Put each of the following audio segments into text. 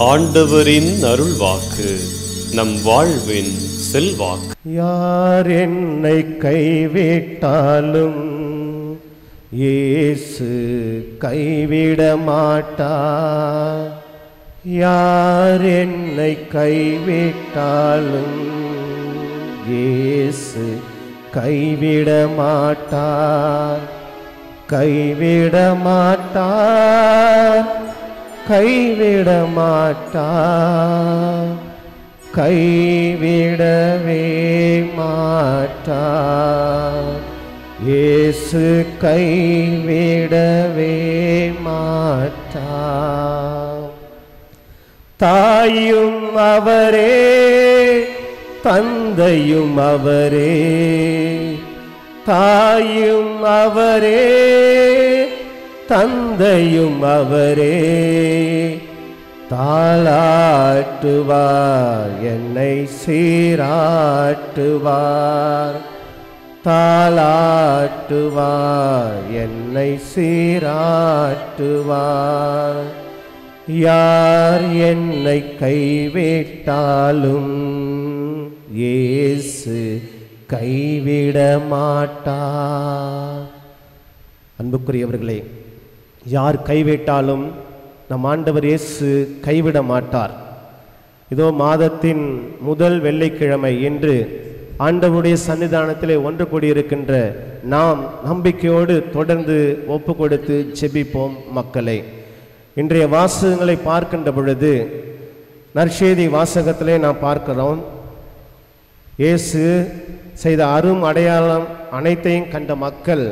ஆண்டவரின் அருள்வாக்கு நம் வாழ்வின் செல்வாக்கு. யார் என்னை கைவிட்டாலும் இயேசு கைவிட மாட்டார். யார் என்னை கைவிட்டாலும் இயேசு கைவிட மாட்டார். கைவிட மாட்டார், கைவிட மாட்டார், கைவிடவே மாட்டார். இயேசு கைவிடவே மாட்டார். தாயும் அவரே, தந்தையும் அவரே, தாயும் அவரே, தந்தையும் அவரே. தாளாட்டுவார், என்னை சீராட்டுவார். தாளாட்டுவார், என்னை சீராட்டுவார். யார் என்னை கைவிட்டாலும் இயேசு கைவிட மாட்டார். அன்புக்குரியவர்களே, யார் கைவிட்டாலும் நம் ஆண்டவர் இயேசு கைவிட மாட்டார். இதோ மாதத்தின் முதல் வெள்ளிக்கிழமை இன்று ஆண்டவருடைய சன்னிதானத்திலே ஒன்று கூடியிருக்கின்ற நாம் நம்பிக்கையோடு தொடர்ந்து ஒப்பு கொடுத்து ஜெபிப்போம். மக்களே, இன்றைய வாசகங்களை பார்க்கின்ற பொழுது நற்செய்தி வாசகத்திலே நாம் பார்க்கிறோம், இயேசு செய்த அரும் அடையாளம் அனைத்தையும் கண்ட மக்கள்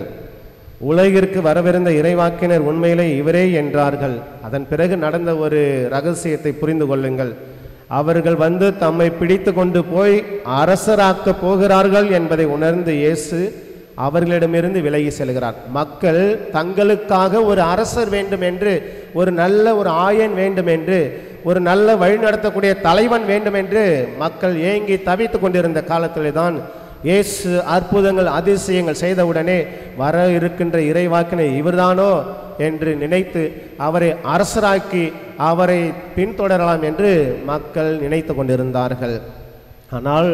உலகிற்கு வரவிருந்த இறைவாக்கினர் உண்மையிலே இவரே என்றார்கள். அதன் பிறகு நடந்த ஒரு ரகசியத்தை புரிந்து கொள்ளுங்கள். அவர்கள் வந்து தம்மை பிடித்து கொண்டு போய் அரசராக்க போகிறார்கள் என்பதை உணர்ந்து இயேசு அவர்களிடமிருந்து விலகி செல்கிறார். மக்கள் தங்களுக்காக ஒரு அரசர் வேண்டும் என்று, ஒரு நல்ல ஒரு ஆயன் வேண்டும் என்று, ஒரு நல்ல வழிநடத்தக்கூடிய தலைவன் வேண்டும் என்று மக்கள் ஏங்கி தவித்து கொண்டிருந்த காலத்திலே தான் இயேசு அற்புதங்கள் அதிசயங்கள் செய்தவுடனே வர இருக்கின்ற இறைவாக்கினர் இவர்தானோ என்று நினைத்து அவரை அரசராக்கி அவரை பின்தொடரலாம் என்று மக்கள் நினைத்து கொண்டிருந்தார்கள். ஆனால்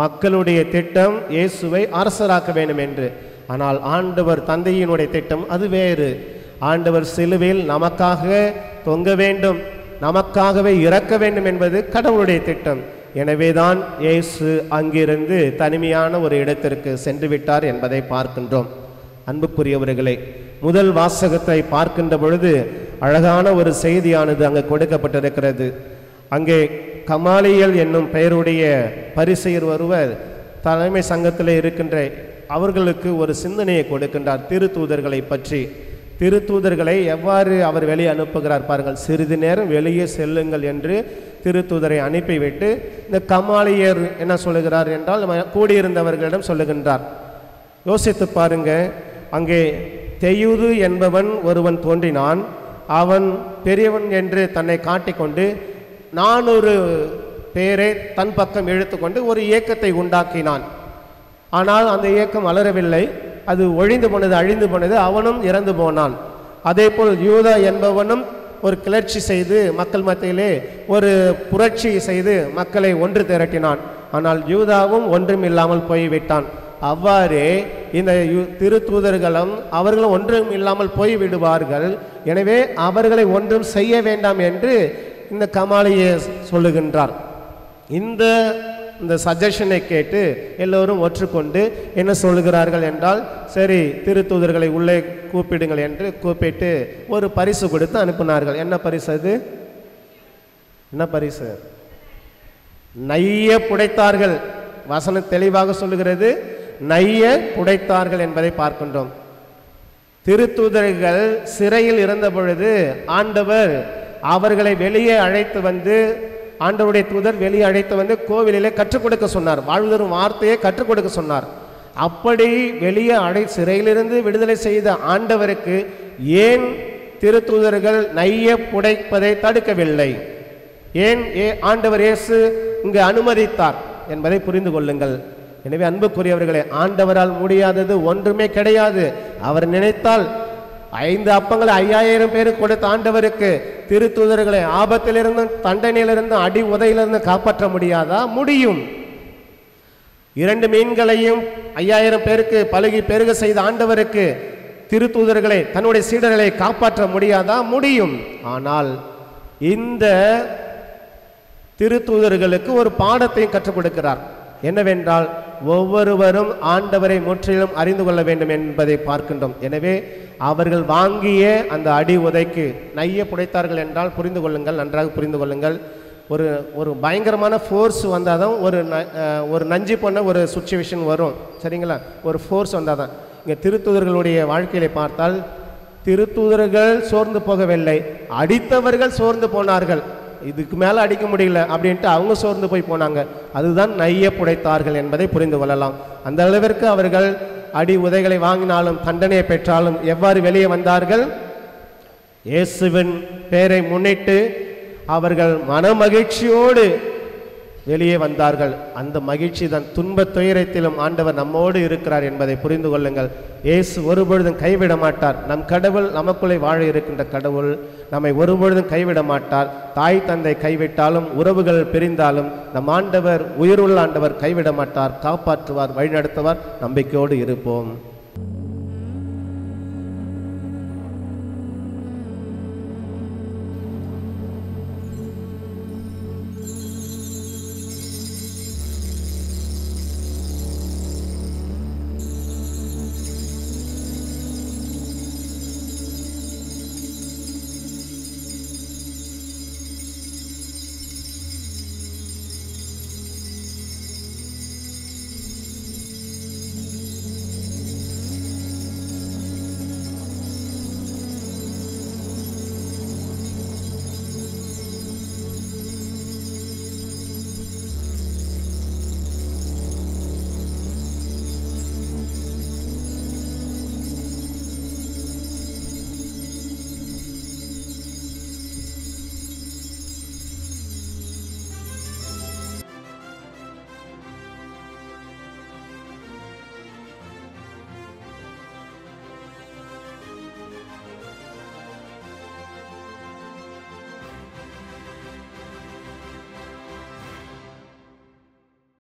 மக்களுடைய திட்டம் இயேசுவை அரசராக்க வேண்டும் என்று. ஆனால் ஆண்டவர் தந்தையினுடைய திட்டம் அது வேறு. ஆண்டவர் சிலுவையில் நமக்காக தொங்க வேண்டும், நமக்காகவே இறக்க வேண்டும் என்பது கடவுளுடைய திட்டம். எனவேதான் இயேசு அங்கிருந்து தனிமையான ஒரு இடத்திற்கு சென்று விட்டார் என்பதை பார்க்கின்றோம். அன்புக்குரியவர்களே, முதல் வாசகத்தை பார்க்கின்ற பொழுது அழகான ஒரு செய்தியானது அங்கே கொடுக்கப்பட்டிருக்கிறது. அங்கே கமாலியல் என்னும் பெயருடைய பரிசெயர் ஒருவர் தலைமை சங்கத்தில் இருக்கின்ற அவர்களுக்கு ஒரு சிந்தனையை கொடுக்கின்றார் திருத்தூதர்களை பற்றி. திருத்தூதர்களை எவ்வாறு அவர் வெளியே அனுப்புகிறார் பாருங்கள். சிறிது நேரம் வெளியே செல்லுங்கள் என்று திருத்தூதரை அனுப்பிவிட்டு இந்த கமாலியர் என்ன சொல்லுகிறார் என்றால் கூடியிருந்தவர்களிடம் சொல்லுகின்றார். யோசித்து பாருங்க, அங்கே தெயுது என்பவன் ஒருவன் தோன்றினான். அவன் பெரியவன் என்று தன்னை காட்டிக்கொண்டு 400 பேரை தன் பக்கம் இழுத்துக்கொண்டு ஒரு இயக்கத்தை உண்டாக்கினான். ஆனால் அந்த இயக்கம் வளரவில்லை, அது ஒழிந்து போனது, அழிந்து போனது, அவனும் இறந்து போனான். அதே போல் யூதா என்பவனும் ஒரு கிளர்ச்சி செய்து மக்கள் மத்தியிலே ஒரு புரட்சி செய்து மக்களை ஒன்று திரட்டினான். ஆனால் யூதாவும் ஒன்றும் இல்லாமல் போய்விட்டான். அவ்வாறே இந்த திருத்தூதர்களும் அவர்களும் ஒன்றும் இல்லாமல் போய்விடுவார்கள். எனவே அவர்களை ஒன்றும் செய்ய வேண்டாம் என்று இந்த கமாலியை சொல்லுகின்றார். இந்த சஜஷனை கேட்டு எல்லோரும் ஒற்றுக்கொண்டு என்ன சொல்லுகிறார்கள் என்றால், சரி திருத்தூதர்களை உள்ளே கூப்பிடுங்கள் என்று கூப்பிட்டு ஒரு பரிசு கொடுத்து அனுப்பினார்கள். என்ன பரிசு அது? என்ன பரிசு? நைய புடைத்தார்கள். வசனம் தெளிவாக சொல்லுகிறது, நைய புடைத்தார்கள் என்பதை பார்க்கின்றோம். திருத்தூதர்கள் சிறையில் இருந்த பொழுது ஆண்டவர் அவர்களை வெளியே அழைத்து வந்து, ஆண்டவருடைய தூதர் வெளியே அழைத்து வந்து கோவிலிலே கற்றுக் கொடுக்க சொன்னார். வாழ்வுதரும் வார்த்தையை கற்றுக் கொடுக்க சொன்னார். அப்படி வெளியே சிறையிலிருந்து விடுதலை செய்த ஆண்டவருக்கு ஏன் திருத்தூதர்கள் நைய புடைப்பதை தடுக்கவில்லை? ஏன் ஆண்டவர் இயேசு இங்கு அனுமதித்தார் என்பதை புரிந்து கொள்ளுங்கள். எனவே அன்புக்குரியவர்களே, ஆண்டவரால் முடியாதது ஒன்றுமே கிடையாது. அவர் நினைத்தால் 5 அப்பங்களை 5000 பேருக்கு கொடுத்த ஆண்டவருக்கு திருத்தூதர்களை ஆபத்திலிருந்தும் தண்டனையிலிருந்தும் அடி உதையிலிருந்து காப்பாற்ற முடியாதா? முடியும். 2 மீன்களையும் 5000 பேருக்கு பலுகி பெருக செய்த ஆண்டவருக்கு திருத்தூதர்களை தன்னுடைய சீடர்களை காப்பாற்ற முடியாதா? முடியும். ஆனால் இந்த திருத்தூதர்களுக்கு ஒரு பாடத்தையும் கற்றுக் கொடுக்கிறார். என்னவென்றால், ஒவ்வொருவரும் ஆண்டவரை முற்றிலும் அறிந்து கொள்ள வேண்டும் என்பதை பார்க்கின்றோம். எனவே அவர்கள் வாங்கிய அந்த அடி உதைக்கு நைய புடைத்தார்கள் என்றால் புரிந்து கொள்ளுங்கள், நன்றாக புரிந்து கொள்ளுங்கள். ஒரு பயங்கரமான ஃபோர்ஸ் வந்தால் தான் ஒரு நஞ்சு போன ஒரு சுச்சுவேஷன் வரும். சரிங்களா? ஒரு ஃபோர்ஸ் வந்தால் தான். இங்கே திருத்தூதர்களுடைய வாழ்க்கையில பார்த்தால் திருத்தூதர்கள் சோர்ந்து போகவில்லை, அடித்தவர்கள் சோர்ந்து போனார்கள். இதுக்கு மேலே அடிக்க முடியல அப்படின்ட்டு அவங்க சோர்ந்து போய் போனாங்க. அதுதான் நைய புடைத்தார்கள் என்பதை புரிந்து கொள்ளலாம். அந்த அளவிற்கு அவர்கள் அடி உதைகளை வாங்கினாலும் தண்டனையை பெற்றாலும் எவ்வாறு வெளியே வந்தார்கள்? இயேசுவின் பெயரை முன்னிட்டு அவர்கள் மனமகிழ்ச்சியோடு வெளியே வந்தார்கள். அந்த மகிழ்ச்சி தான் துன்பத் துயரத்திலும் ஆண்டவர் நம்மோடு இருக்கிறார் என்பதை புரிந்து கொள்ளுங்கள். இயேசு ஒருபொழுதும் கைவிட மாட்டார். நம் கடவுள், நமக்குள்ளே வாழ இருக்கின்ற கடவுள் நம்மை ஒருபொழுதும் கைவிட மாட்டார். தாய் தந்தை கைவிட்டாலும், உறவுகள் பிரிந்தாலும் நம் ஆண்டவர், உயிருள்ள ஆண்டவர் கைவிட மாட்டார், காப்பாற்றுவார், வழிநடத்துவார். நம்பிக்கையோடு இருப்போம்.